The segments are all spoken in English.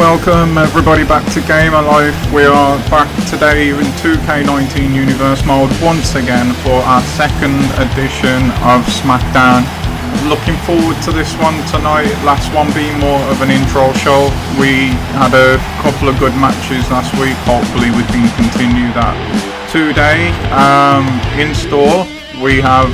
welcome everybody back to Gamer Life. We are back today in 2K19 Universe Mode once again for our second edition of SmackDown. Looking forward to this one tonight, last one being more of an intro show. We had a couple of good matches last week, hopefully we can continue that today. In store we have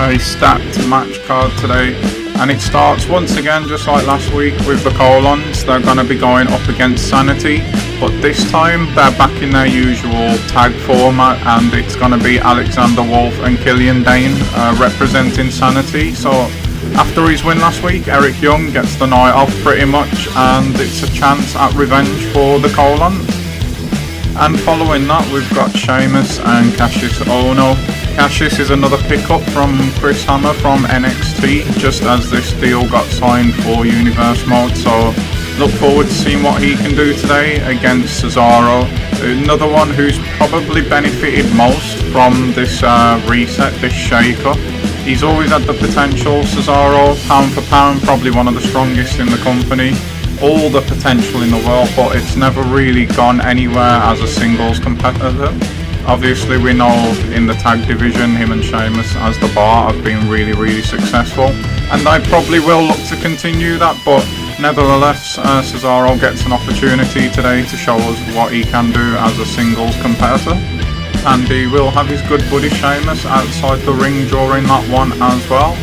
a stacked match card today. And it starts once again, just like last week, with the Colons. They're going to be going up against Sanity, but this time they're back in their usual tag format, and it's going to be Alexander Wolf and Killian Dane representing Sanity. So after his win last week, Eric Young gets the night off pretty much, and it's a chance at revenge for the Colons. And following that, we've got Sheamus and Cassius. Oh no, Cassius is another pickup from Chris Hammer from NXT, just as this deal got signed for Universe Mode, so look forward to seeing what he can do today against Cesaro. Another one who's probably benefited most from this reset, this shake-up. He's always had the potential, Cesaro, pound for pound, probably one of the strongest in the company. All the potential in the world, but it's never really gone anywhere as a singles competitor. Obviously we know in the tag division him and Sheamus as the Bar have been really successful, and they probably will look to continue that, but nevertheless Cesaro gets an opportunity today to show us what he can do as a singles competitor, and he will have his good buddy Sheamus outside the ring during that one as well.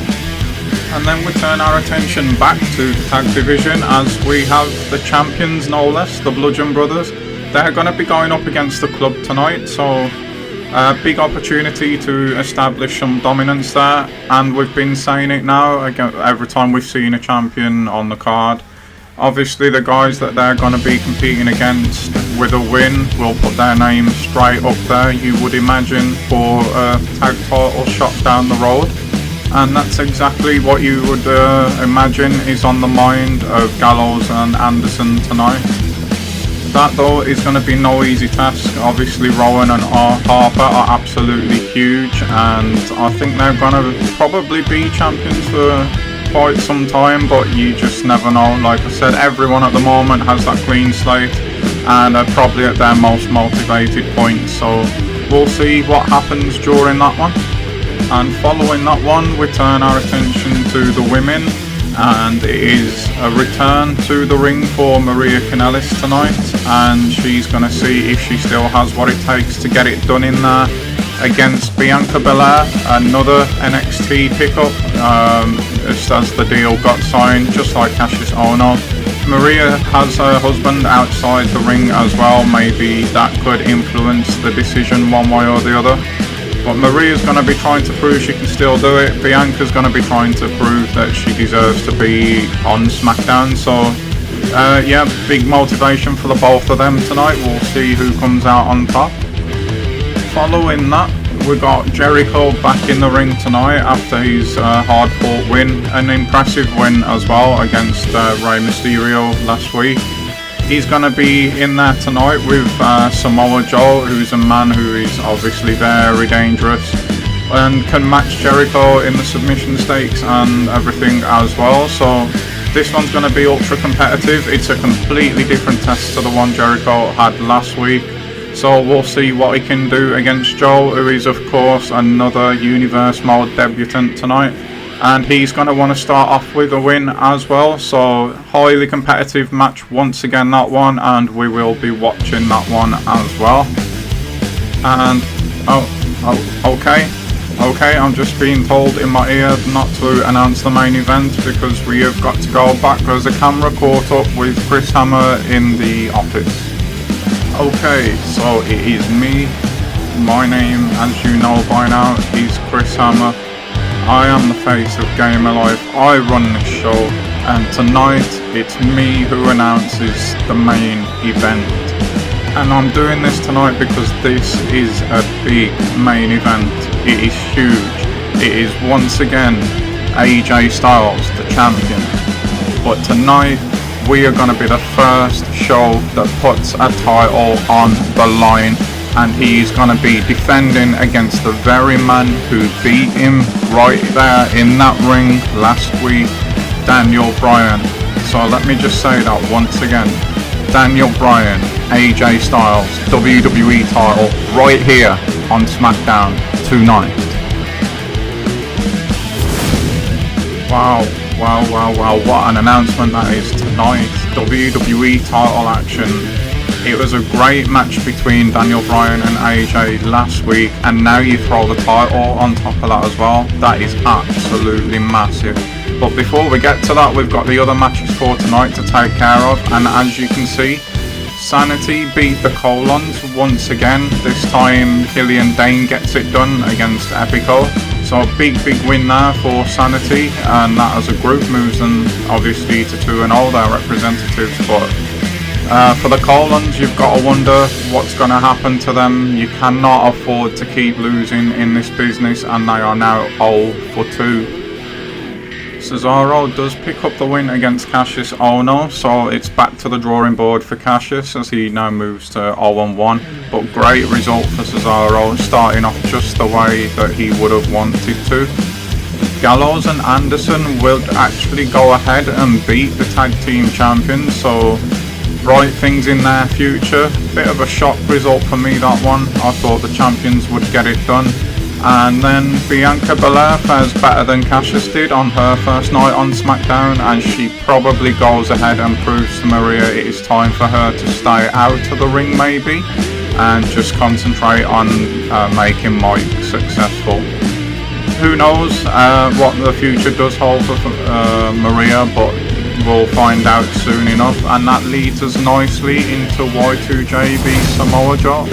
And then we turn our attention back to the tag division as we have the champions, no less, the Bludgeon Brothers. They're going to be going up against the club tonight, so a big opportunity to establish some dominance there, and we've been saying it now every time we've seen a champion on the card. Obviously the guys that they're going to be competing against with a win will put their names straight up there, you would imagine, for a tag title shot down the road. And that's exactly what you would imagine is on the mind of Gallows and Anderson tonight. That though is going to be no easy task. Obviously Rowan and Harper are absolutely huge, and I think they're going to probably be champions for quite some time, but you just never know. Like I said, everyone at the moment has that clean slate and are probably at their most motivated point, so we'll see what happens during that one. And following that one, we turn our attention to the women, and it is a return to the ring for Maria Kanellis tonight, and she's going to see if she still has what it takes to get it done in there against Bianca Belair, another NXT pickup, just as the deal got signed, just like Cassius Ohno. Maria has her husband outside the ring as well, maybe that could influence the decision one way or the other. But Maria's going to be trying to prove she can still do it. Bianca's going to be trying to prove that she deserves to be on SmackDown. So, yeah, big motivation for the both of them tonight. We'll see who comes out on top. Following that, we got Jericho back in the ring tonight after his hard-fought win. An impressive win as well against Rey Mysterio last week. He's going to be in there tonight with Samoa Joel, who's a man who is obviously very dangerous and can match Jericho in the submission stakes and everything as well. So this one's going to be ultra competitive. It's a completely different test to the one Jericho had last week. So we'll see what he can do against Joel, who is of course another Universe Mode debutant tonight. And he's going to want to start off with a win as well, so highly competitive match once again, that one, and we will be watching that one as well. And okay, I'm just being told in my ear not to announce the main event because we have got to go back. There's a camera caught up with Chris Hammer in the office. Okay, so it is me. My name, as you know by now, is Chris Hammer. I am the face of Gamer Life. I run this show, and tonight it's me who announces the main event. And I'm doing this tonight because this is a big main event. It is huge. It is once again AJ Styles, the champion. But tonight we are going to be the first show that puts a title on the line. And he's going to be defending against the very man who beat him right there in that ring last week, Bryan. So let me just say that once again. Daniel Bryan, AJ Styles, WWE title right here on SmackDown tonight. Wow, what an announcement that is tonight. WWE title action. It was a great match between Daniel Bryan and AJ last week, and now you throw the title on top of that as well. That is absolutely massive. But before we get to that, we've got the other matches for tonight to take care of, and as you can see, Sanity beat the Colons once again. This time Killian Dane gets it done against Epico. So big win there for Sanity, and that as a group moves them obviously to 2-0, their representatives. But for the Colons, you've got to wonder what's going to happen to them. You cannot afford to keep losing in this business, and they are now 0-2. Cesaro does pick up the win against Cassius Ohno, so it's back to the drawing board for Cassius as he now moves to 0-1. But great result for Cesaro, starting off just the way that he would have wanted to. Gallows and Anderson will actually go ahead and beat the tag team champions, so bright things in their future. Bit of a shock result for me, that one. I thought the champions would get it done. And then Bianca Belair fares better than Cassius did on her first night on SmackDown, and she probably goes ahead and proves to Maria it is time for her to stay out of the ring maybe, and just concentrate on making Mike successful. Who knows what the future does hold for Maria, but we'll find out soon enough. And that leads us nicely into Y2J v Samoa Joel.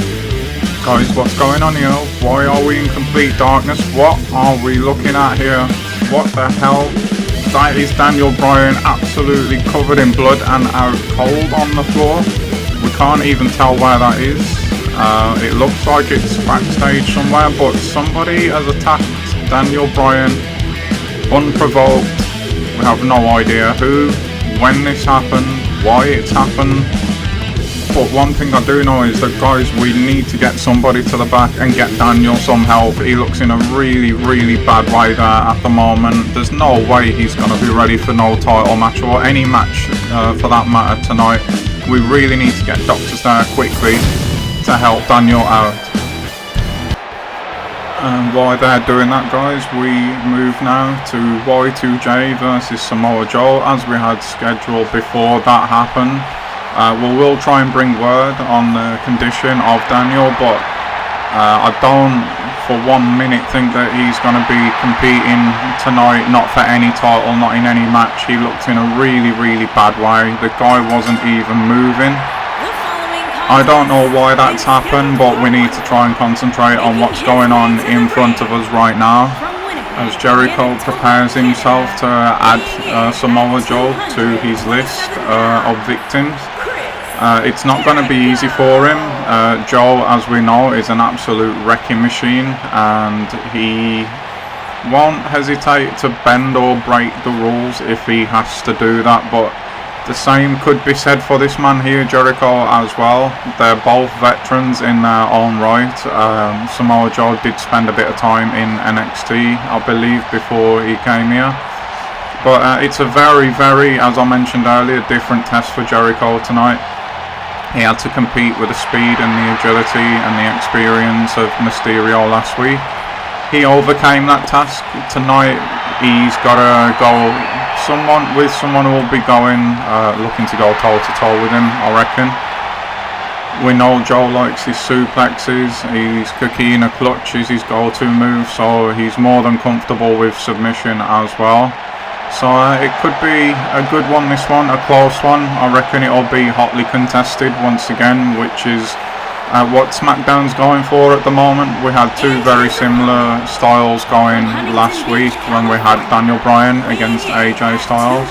Guys, what's going on here? Why are we in complete darkness? What are we looking at here? What the hell? That is Daniel Bryan absolutely covered in blood and out cold on the floor. We can't even tell where that is. It looks like it's backstage somewhere, but somebody has attacked Daniel Bryan unprovoked. We have no idea who, when this happened, why it's happened. But one thing I do know is that, guys, we need to get somebody to the back and get Daniel some help. He looks in a really bad way there at the moment. There's no way he's going to be ready for no title match or any match for that matter tonight. We really need to get doctors there quickly to help Daniel out. And while they're doing that, guys, we move now to Y2J versus Samoa Joel as we had scheduled before that happened. We will try and bring word on the condition of Daniel, but I don't for 1 minute think that he's going to be competing tonight, not for any title, not in any match. He looked in a really bad way. The guy wasn't even moving. I don't know why that's happened, but we need to try and concentrate on what's going on in front of us right now, as Jericho prepares himself to add Samoa Joel to his list of victims. It's not going to be easy for him. Joel, as we know, is an absolute wrecking machine, and he won't hesitate to bend or break the rules if he has to do that. But the same could be said for this man here, Jericho, as well. They're both veterans in their own right. Samoa Joel did spend a bit of time in NXT, I believe, before he came here. But it's a very, as I mentioned earlier, different test for Jericho tonight. He had to compete with the speed and the agility and the experience of Mysterio last week. He overcame that task. Tonight he's got to go someone who will be going looking to go toe to toe with him, I reckon. We know Joe likes his suplexes. His Coquina clutch is his go-to move, so he's more than comfortable with submission as well. So it could be a good one, this one, a close one. I reckon it'll be hotly contested once again, which is what SmackDown's going for at the moment. We had two very similar styles going last week when we had Daniel Bryan against AJ Styles,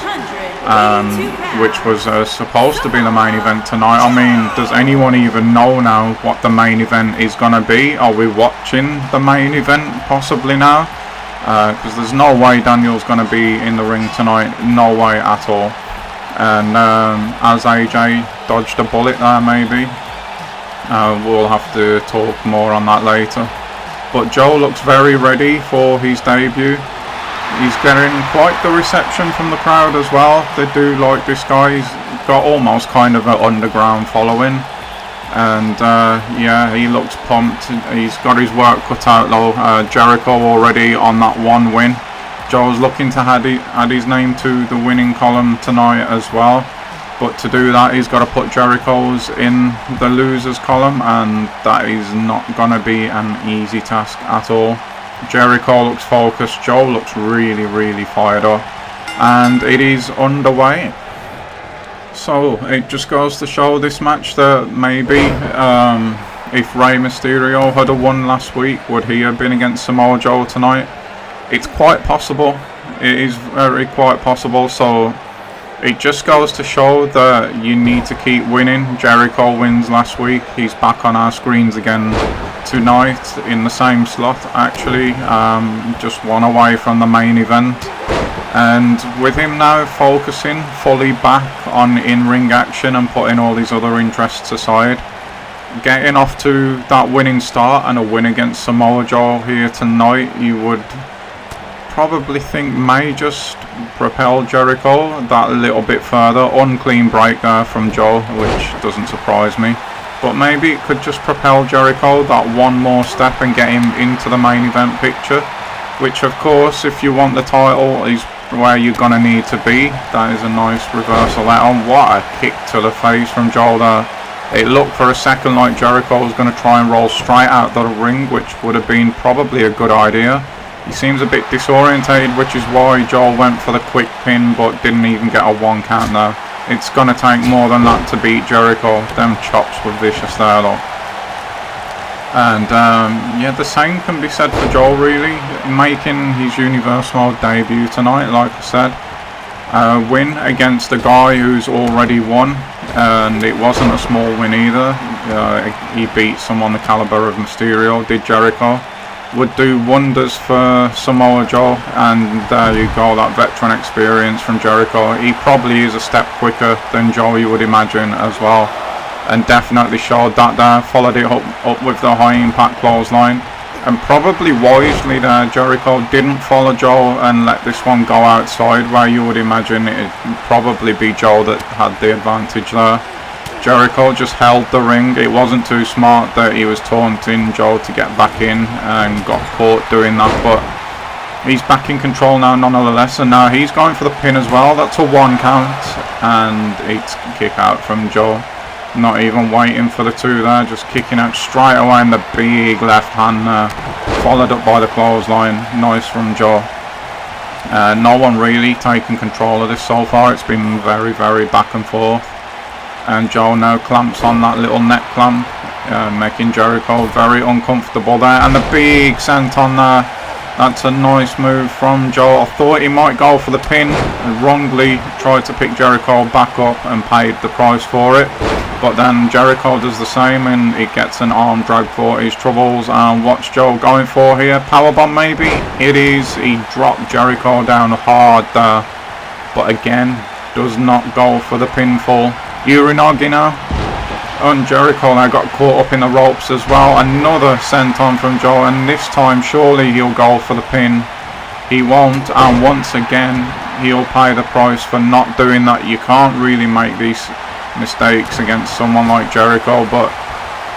which was supposed to be the main event tonight. I mean, does anyone even know now what the main event is going to be? Are we watching the main event possibly now? Because there's no way Daniel's going to be in the ring tonight, no way at all. And as AJ dodged a bullet there maybe, we'll have to talk more on that later. But Joe looks very ready for his debut. he's getting quite the reception from the crowd as well. They do like this guy. He's got almost kind of an underground following. And yeah, he looks pumped. He's got his work cut out though. Jericho already on that one win. Joel's looking to add his name to the winning column tonight as well. But to do that, he's got to put Jericho's in the losers column, and that is not going to be an easy task at all. Jericho looks focused. Joel looks really, really fired up. And it is underway. So it just goes to show this match that maybe if Rey Mysterio had won last week, would he have been against Samoa Joel tonight? It's quite possible. It is very quite possible. So it just goes to show that you need to keep winning. Jericho wins last week. He's back on our screens again tonight in the same slot actually, just one away from the main event. And with him now focusing fully back on in-ring action and putting all these other interests aside, getting off to that winning start and a win against Samoa Joel here tonight, you would probably think may just propel Jericho that little bit further. Unclean break there from Joel, which doesn't surprise me. But maybe it could just propel Jericho that one more step and get him into the main event picture. Which of course, if you want the title, is where you're going to need to be. That is a nice reversal there. And what a kick to the face from Joel there. It looked for a second like Jericho was going to try and roll straight out the ring, which would have been probably a good idea. He seems a bit disorientated, which is why Joel went for the quick pin but didn't even get a 1 count there. It's going to take more than that to beat Jericho. Them chops were vicious there though. And yeah, the same can be said for Joel really, making his Universal debut tonight, like I said. Win against a guy who's already won, and it wasn't a small win either. He beat someone the caliber of Mysterio, did Jericho. Would do wonders for Samoa Joel, and there you go, that veteran experience from Jericho. He probably is a step quicker than Joel, you would imagine, as well. And definitely showed that there, followed it up with the high impact clothesline, and probably wisely there, Jericho didn't follow Joel and let this one go outside, where you would imagine it'd probably be Joel that had the advantage there. Jericho just held the ring. It wasn't too smart that he was taunting Joel to get back in and got caught doing that, but he's back in control now nonetheless, and now he's going for the pin as well. That's a 1 count, and it's kick out from Joel. Not even waiting for the 2 there, just kicking out straight away in the big left hand there, followed up by the clothesline. Nice from Joel. No one really taking control of this so far. It's been very, very back and forth. And Joel now clamps on that little neck clamp, making Jericho very uncomfortable there. And the big senton there. That's a nice move from Joel. I thought he might go for the pin, and wrongly tried to pick Jericho back up and paid the price for it. But then Jericho does the same, and it gets an arm drag for his troubles. And what's Joel going for here? Powerbomb maybe? It is. He dropped Jericho down hard there. But again, does not go for the pinfall. Uranagi now. And Jericho now got caught up in the ropes as well. Another senton from Joel, and this time surely he'll go for the pin. He won't, and once again he'll pay the price for not doing that. You can't really make these mistakes against someone like Jericho, but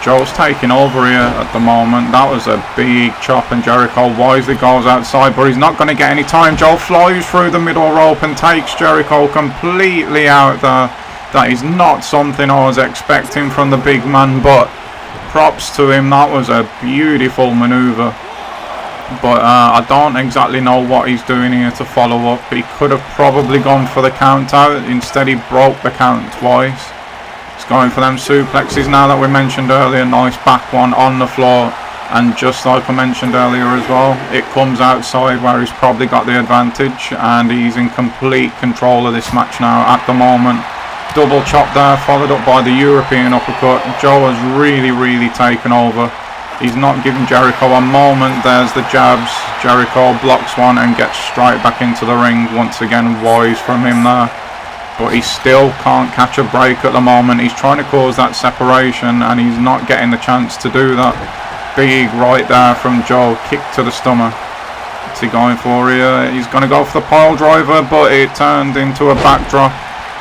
Joel's taking over here at the moment. That was a big chop, and Jericho wisely goes outside, but he's not going to get any time. Joel flies through the middle rope and takes Jericho completely out there. That is not something I was expecting from the big man, but props to him. That was a beautiful maneuver. But I don't exactly know what he's doing here to follow up. He could have probably gone for the count out. Instead he broke the count twice. He's going for them suplexes now that we mentioned earlier. Nice back one on the floor. And just like I mentioned earlier as well, it comes outside where he's probably got the advantage. And he's in complete control of this match now at the moment. Double chop there, followed up by the European uppercut. Joe has really, really taken over. He's not giving Jericho a moment. There's the jabs. Jericho blocks one and gets straight back into the ring. Once again, wise from him there. But he still can't catch a break at the moment. He's trying to cause that separation, and he's not getting the chance to do that. Big right there from Joe. Kick to the stomach. What's he going for here? He's going to go for the pile driver, but it turned into a backdrop.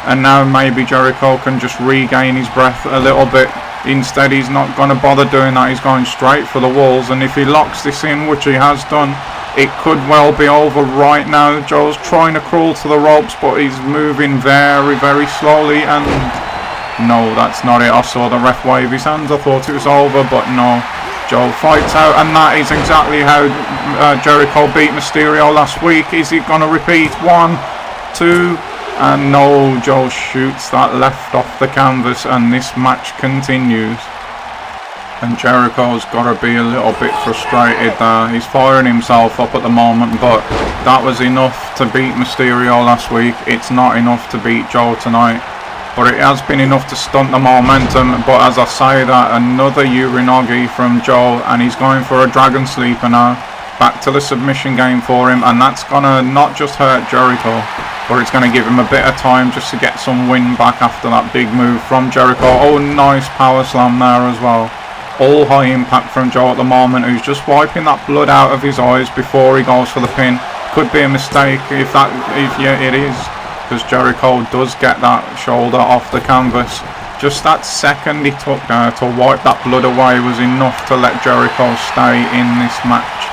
And now maybe Jericho can just regain his breath a little bit. Instead, he's not going to bother doing that. He's going straight for the walls. And if he locks this in, which he has done, it could well be over right now. Joel's trying to crawl to the ropes, but he's moving very, very slowly. And no, that's not it. I saw the ref wave his hands. I thought it was over, but no. Joel fights out, and that is exactly how Jericho beat Mysterio last week. Is it going to repeat? 1, 2, and no, Joel shoots that left off the canvas, and this match continues. And Jericho's got to be a little bit frustrated there. He's firing himself up at the moment, but that was enough to beat Mysterio last week. It's not enough to beat Joel tonight. But it has been enough to stunt the momentum. But as I say that, another Uranagi from Joel, and he's going for a Dragon Sleeper now. Back to the submission game for him, and that's going to not just hurt Jericho, but it's going to give him a bit of time just to get some wind back after that big move from Jericho. Oh, nice power slam there as well. All high impact from Joel at the moment, who's just wiping that blood out of his eyes before he goes for the pin. Could be a mistake if yeah, it is. Because Jericho does get that shoulder off the canvas. Just that second he took there to wipe that blood away was enough to let Jericho stay in this match.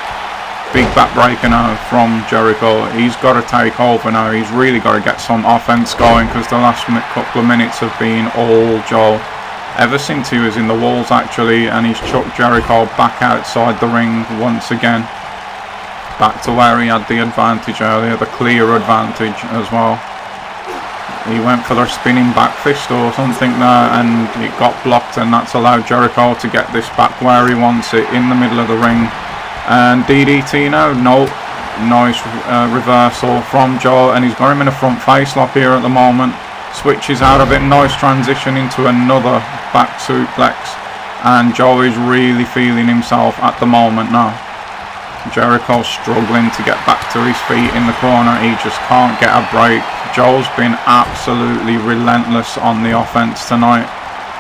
Big backbreaker now from Jericho. He's got to take over now. He's really got to get some offense going, because the last couple of minutes have been all Joel. Ever since he was in the walls actually, and he's chucked Jericho back outside the ring once again. Back to where he had the advantage earlier, the clear advantage as well. He went for the spinning back fist or something there, and it got blocked, and that's allowed Jericho to get this back where he wants it, in the middle of the ring. And DDT now, no, nice reversal from Joel, and he's got him in a front face lock here at the moment. Switches out of it, nice transition into another back suplex, and Joel is really feeling himself at the moment now. Jericho struggling to get back to his feet in the corner. He just can't get a break. Joel's been absolutely relentless on the offense tonight.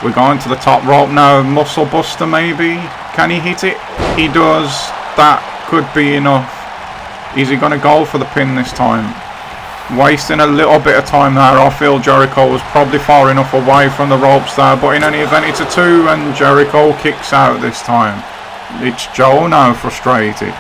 We're going to the top rope now. Muscle buster maybe. Can he hit it? He does. That could be enough. Is he going to go for the pin this time? Wasting a little bit of time there. I feel Jericho was probably far enough away from the ropes there, but in any event it's a 2, and Jericho kicks out this time. It's Joel now frustrated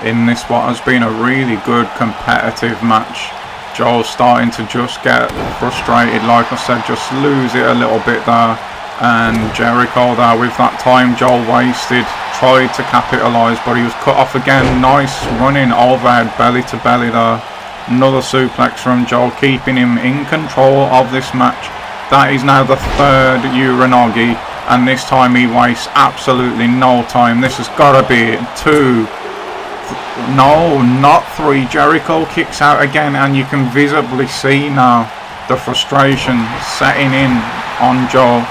in this what has been a really good competitive match. Joel's starting to just get frustrated, like I said, just lose it a little bit there. And Jericho there with that time Joel wasted, tried to capitalise, but he was cut off again. Nice running overhead belly to belly there. Another suplex from Joel, keeping him in control of this match. That is now the 3rd Uranagi, and this time he wastes absolutely no time. This has got to be 2. No, not 3. Jericho kicks out again, and you can visibly see now the frustration setting in on Joel.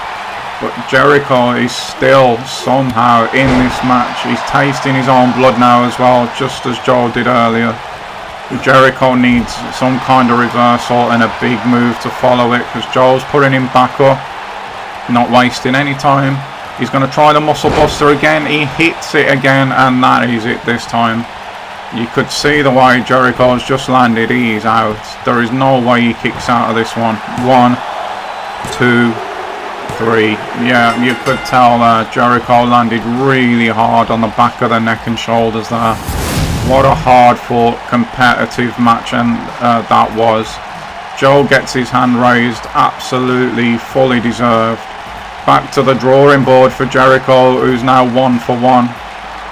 But Jericho is still somehow in this match. He's tasting his own blood now as well, just as Joel did earlier. Jericho needs some kind of reversal and a big move to follow it, because Joel's putting him back up, not wasting any time. He's going to try the muscle buster again. He hits it again, and that is it this time. You could see the way Jericho's just landed. He's out. There is no way he kicks out of this one. 1, 2, 3. Yeah, you could tell Jericho landed really hard on the back of the neck and shoulders there. What a hard fought competitive match, and that was. Joel gets his hand raised, absolutely fully deserved. Back to the drawing board for Jericho, who's now 1 for 1.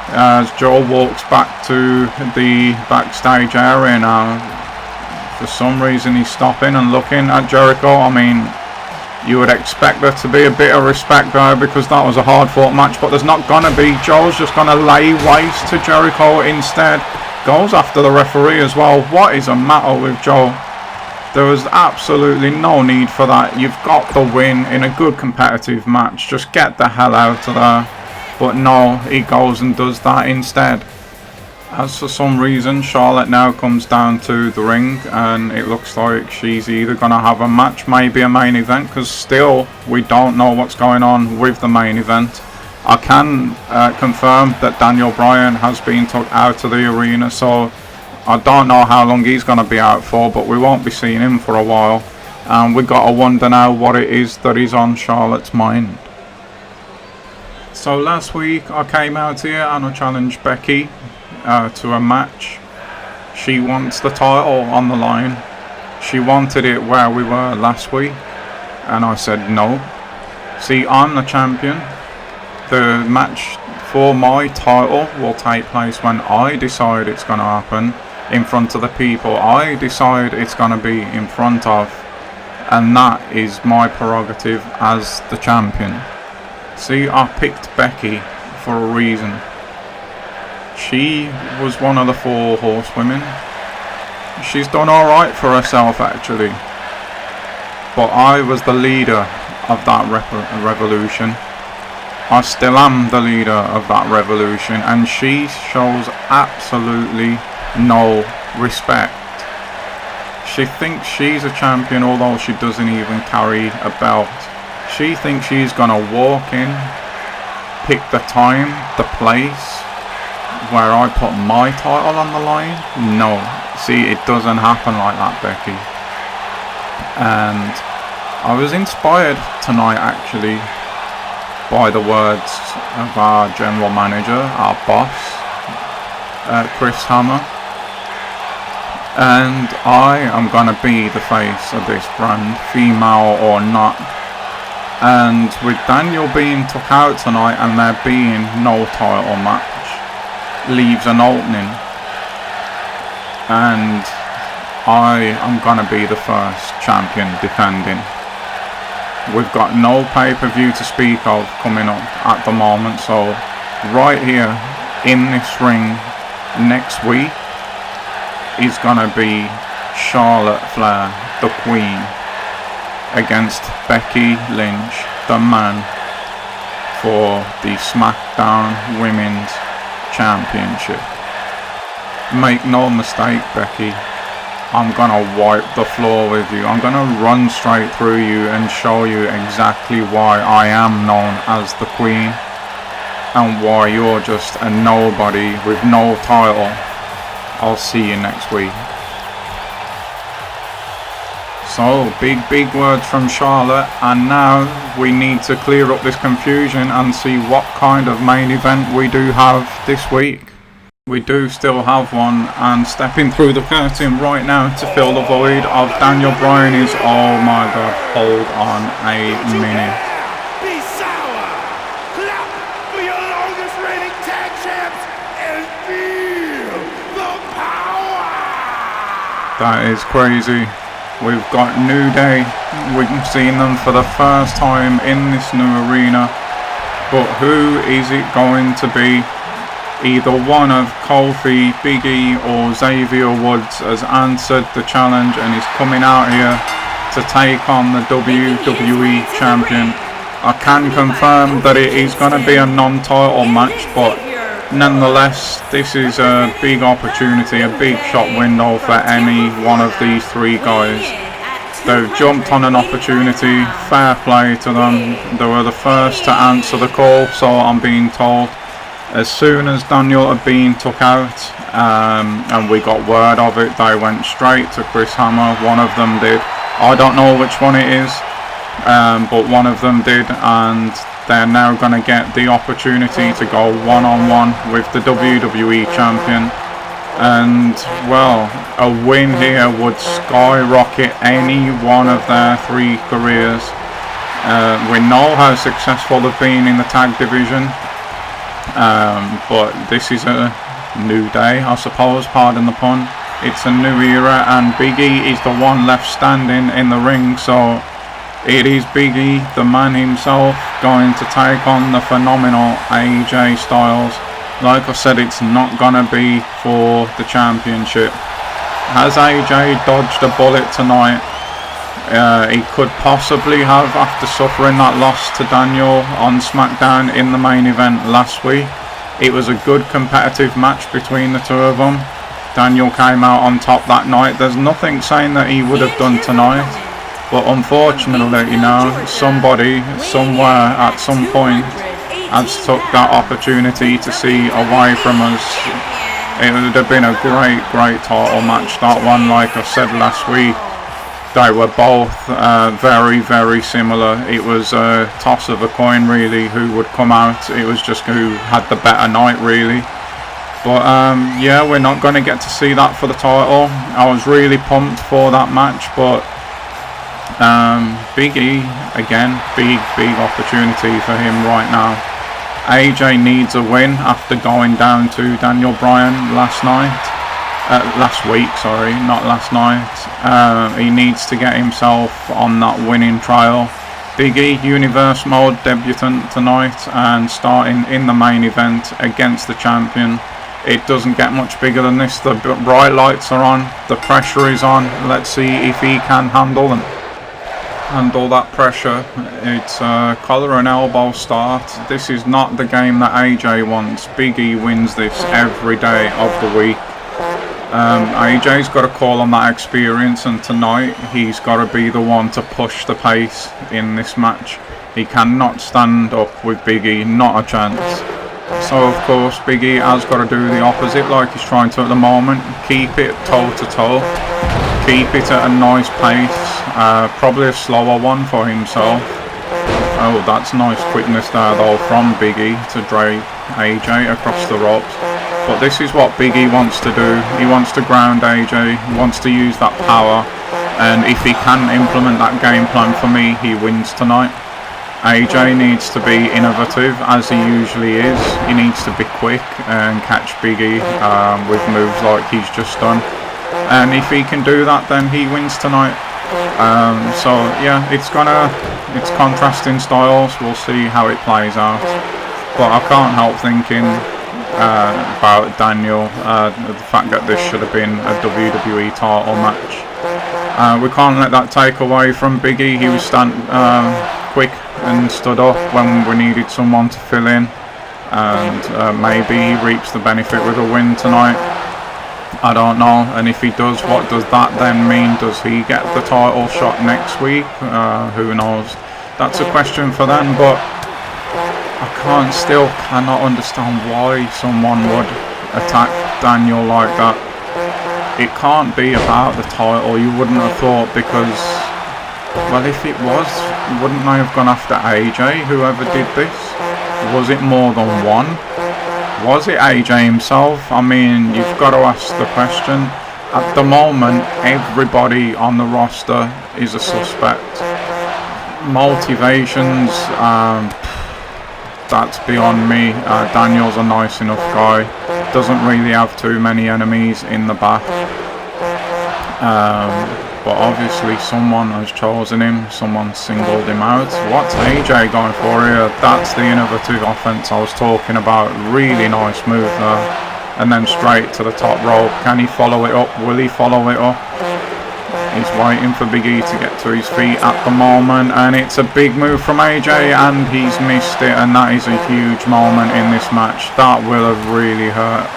As Joel walks back to the backstage area now. For some reason he's stopping and looking at Jericho. I mean, you would expect there to be a bit of respect there, because that was a hard fought match, but there's not gonna be. Joel's just gonna lay waste to Jericho instead. Goes after the referee as well. What is the matter with Joel? There was absolutely no need for that. You've got the win in a good competitive match. Just get the hell out of there. But no, he goes and does that instead. As for some reason, Charlotte now comes down to the ring, and it looks like she's either going to have a match, maybe a main event, because still we don't know what's going on with the main event. I can confirm that Daniel Bryan has been took out of the arena, so I don't know how long he's going to be out for, but we won't be seeing him for a while. And we got to wonder now what it is that is on Charlotte's mind. So last week I came out here and I challenged Becky to a match. She wants the title on the line. She wanted it where we were last week, and I said no. See, I'm the champion. The match for my title will take place when I decide it's going to happen, in front of the people I decide it's going to be in front of, and that is my prerogative as the champion. See, I picked Becky for a reason. She was one of the 4 horsewomen. She's done alright for herself actually, but I was the leader of that revolution. I still am the leader of that revolution, and she shows absolutely no respect. She thinks she's a champion although she doesn't even carry a belt. She thinks she's gonna walk in, pick the time, the place where I put my title on the line. No, see, it doesn't happen like that, Becky. And I was inspired tonight actually by the words of our general manager, our boss, Chris Hammer. And I am going to be the face of this brand, female or not. And with Daniel being took out tonight and there being no title match, leaves an opening. And I am going to be the first champion defending. We've got no pay-per-view to speak of coming up at the moment, so right here in this ring next week is gonna be Charlotte Flair, the Queen, against Becky Lynch, the man, for the SmackDown Women's Championship. Make no mistake, Becky, I'm gonna wipe the floor with you. I'm gonna run straight through you and show you exactly why I am known as the Queen and why you're just a nobody with no title. I'll see you next week. So, big words from Charlotte, and now we need to clear up this confusion and see what kind of main event we do have this week. We do still have one, and stepping through the curtain right now to fill the void of Daniel Bryan is, oh my god, hold on a minute. Be sour! Clap for your longest reigning tag champs and feel the power! That is crazy. We've got New Day. We've seen them for the first time in this new arena, but who is it going to be? Either one of Kofi, Big E or Xavier Woods has answered the challenge and is coming out here to take on the WWE Champion. I can confirm that it is going to be a non-title match, but nonetheless this is a big opportunity, a big shot window for any one of these 3 guys. They've jumped on an opportunity, fair play to them. They were the first to answer the call, so I'm being told. As soon as Daniel had been took out, and we got word of it, they went straight to Chris Hammer. One of them did. I don't know which one it is, but one of them did, and they're now going to get the opportunity to go one-on-one with the WWE Champion. And, well, a win here would skyrocket any one of their 3 careers. We know how successful they've been in the tag division. But this is a new day, I suppose, pardon the pun. It's a new era, and Big E is the one left standing in the ring, so it is Big E, the man himself, going to take on the phenomenal AJ Styles. Like I said, it's not gonna be for the championship. Has AJ dodged a bullet tonight? He could possibly have, after suffering that loss to Daniel on SmackDown in the main event last week. It was a good competitive match between the 2 of them. Daniel came out on top that night. There's nothing saying that he would have done tonight, but unfortunately, you know, somebody somewhere at some point has took that opportunity to see away from us. It would have been a great title match, that one. Like I said last week, they were both very similar. It was a toss of a coin really who would come out. It was just who had the better night really. But yeah, we're not going to get to see that for the title. I was really pumped for that match, but Big E, again, big opportunity for him right now. AJ needs a win after going down to Daniel Bryan last week, not last night. He needs to get himself on that winning trail. Big E, Universe Mode debutant tonight and starting in the main event against the champion. It doesn't get much bigger than this. The bright lights are on, the pressure is on. Let's see if he can handle that pressure. It's a collar and elbow start. This is not the game that AJ wants. Big E wins this every day of the week. AJ's got to call on that experience, and tonight he's got to be the one to push the pace in this match. He cannot stand up with Big E, not a chance. So of course Big E has got to do the opposite like he's trying to at the moment. Keep it toe to toe. Keep it at a nice pace, probably a slower one for himself. Oh, that's nice quickness there though from Big E to drag AJ across the ropes. But this is what Big E wants to do. He wants to ground AJ, he wants to use that power, and if he can implement that game plan for me, he wins tonight. AJ needs to be innovative as he usually is. He needs to be quick and catch Big E with moves like he's just done. And if he can do that, then he wins tonight. So yeah, it's contrasting styles. We'll see how it plays out. But I can't help thinking about Daniel, the fact that this should have been a WWE title match. We can't let that take away from Big E. He was quick and stood up when we needed someone to fill in, and maybe he reaps the benefit with a win tonight. I don't know, and if he does, what does that then mean? Does he get the title shot next week? Who knows? That's a question for them, but I cannot understand why someone would attack Daniel like that. It can't be about the title, you wouldn't have thought, because, well, if it was, wouldn't they have gone after AJ, whoever did this? Was it more than one? Was it AJ himself? I mean, you've got to ask the question. At the moment, everybody on the roster is a suspect. Motivations, that's beyond me. Daniel's a nice enough guy. Doesn't really have too many enemies in the back. But obviously someone has chosen him, someone singled him out. What's AJ going for here? That's the innovative offense I was talking about. Really nice move there. And then straight to the top rope. Can he follow it up? Will he follow it up? He's waiting for Big E to get to his feet at the moment, and it's a big move from AJ, and he's missed it, and that is a huge moment in this match. That will have really hurt.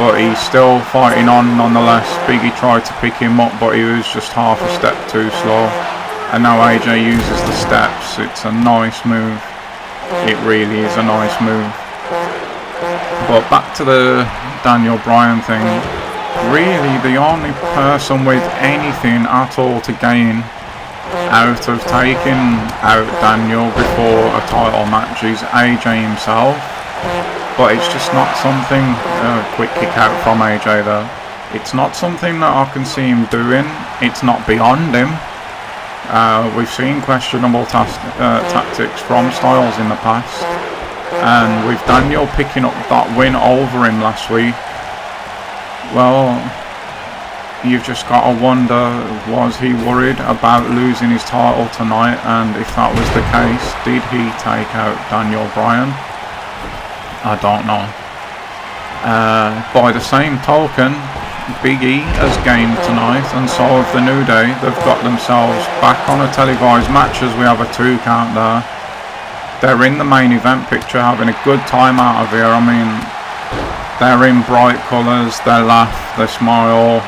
But he's still fighting on nonetheless. Big E tried to pick him up, but he was just half a step too slow. And now AJ uses the steps. It's a nice move. It really is a nice move. But back to the Daniel Bryan thing. Really, the only person with anything at all to gain out of taking out Daniel before a title match is AJ himself. But it's just not something, quick kick out from AJ there. It's not something that I can see him doing. It's not beyond him. We've seen questionable tactics from Styles in the past. And with Daniel picking up that win over him last week, well, you've just got to wonder, was he worried about losing his title tonight? And if that was the case, did he take out Daniel Bryan? I don't know. By the same token, Big E has gained tonight, and so have the New Day. They've got themselves back on a televised match as we have a 2 count there. They're in the main event picture, having a good time out of here. I mean, they're in bright colours, they laugh, they smile,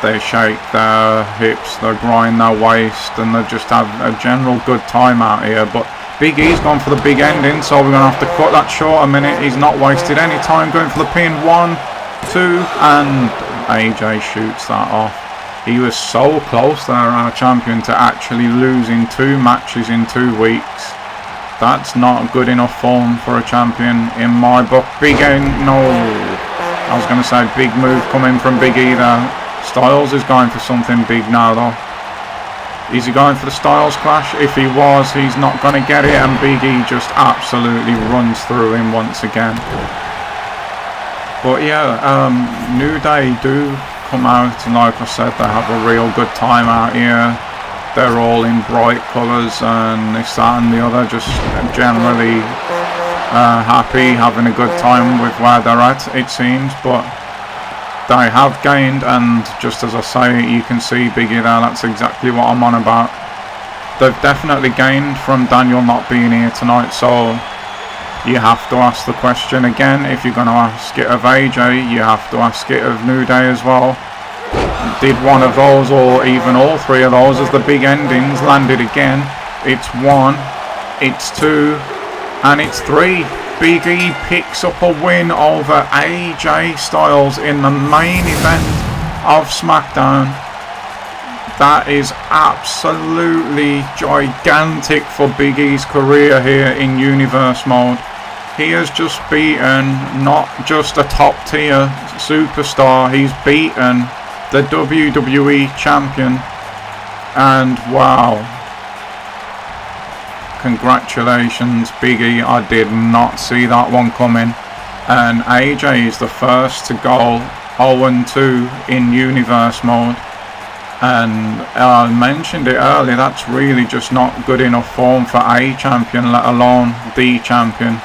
they shake their hips, they grind their waist, and they just have a general good time out here. But Big E's gone for the big ending, so we're going to have to cut that short a minute. He's not wasted any time going for the pin. 1, 2, and AJ shoots that off. He was so close there, our champion, to actually losing 2 matches in 2 weeks. That's not good enough form for a champion in my book. Big end, no. I was going to say big move coming from Big E there. Styles is going for something big now though. Is he going for the Styles Clash? If he was, he's not going to get it, and Big E just absolutely runs through him once again. But yeah, New Day do come out, and like I said, they have a real good time out here. They're all in bright colours and this, that and the other, just generally happy, having a good time with where they're at, it seems. But they have gained, and just as I say, you can see Biggie there, that's exactly what I'm on about. They've definitely gained from Daniel not being here tonight, so you have to ask the question again. If you're going to ask it of AJ, you have to ask it of New Day as well. Did one of those, or even all 3 of those, as the big endings landed again? It's 1, it's 2, and it's 3. Big E picks up a win over AJ Styles in the main event of SmackDown. That is absolutely gigantic for Big E's career here in Universe mode. He has just beaten not just a top tier superstar, he's beaten the WWE champion, and wow. Congratulations, Big E. I did not see that one coming. And AJ is the first to go 0-2 in Universe mode. And I mentioned it earlier, that's really just not good enough form for a champion, let alone the champion.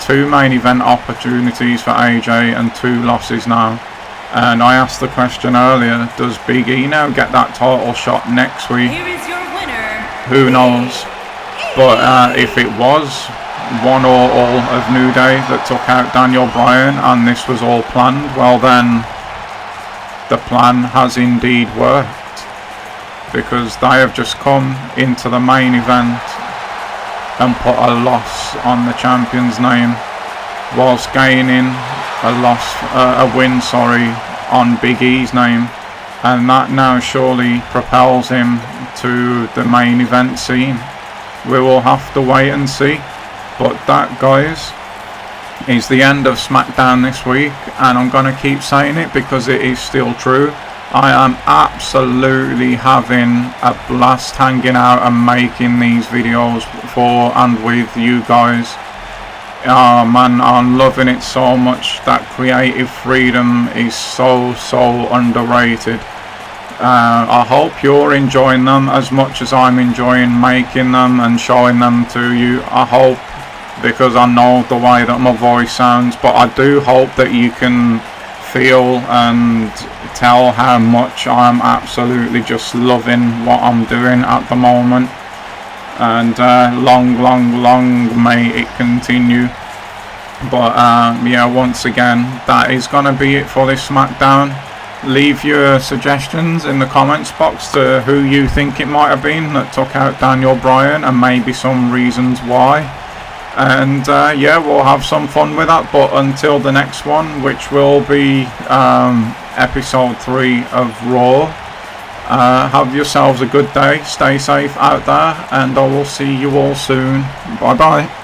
2 main event opportunities for AJ and 2 losses now. And I asked the question earlier, does Big E now get that title shot next week? Here is your winner. Who knows? But if it was 1 or all of New Day that took out Daniel Bryan and this was all planned, well then the plan has indeed worked, because they have just come into the main event and put a loss on the champion's name whilst gaining a win on Big E's name, and that now surely propels him to the main event scene. We will have to wait and see. But that, guys, is the end of SmackDown this week, and I'm going to keep saying it because it is still true. I am absolutely having a blast hanging out and making these videos for and with you guys. Oh man, I'm loving it so much. That creative freedom is so underrated. I hope you're enjoying them as much as I'm enjoying making them and showing them to you. I hope, because I know the way that my voice sounds, but I do hope that you can feel and tell how much I'm absolutely just loving what I'm doing at the moment. And long may it continue. But yeah, once again, that is going to be it for this SmackDown. Leave your suggestions in the comments box to who you think it might have been that took out Daniel Bryan, and maybe some reasons why. And yeah, we'll have some fun with that. But until the next one, which will be episode 3 of Raw, have yourselves a good day, stay safe out there, and I will see you all soon. Bye bye.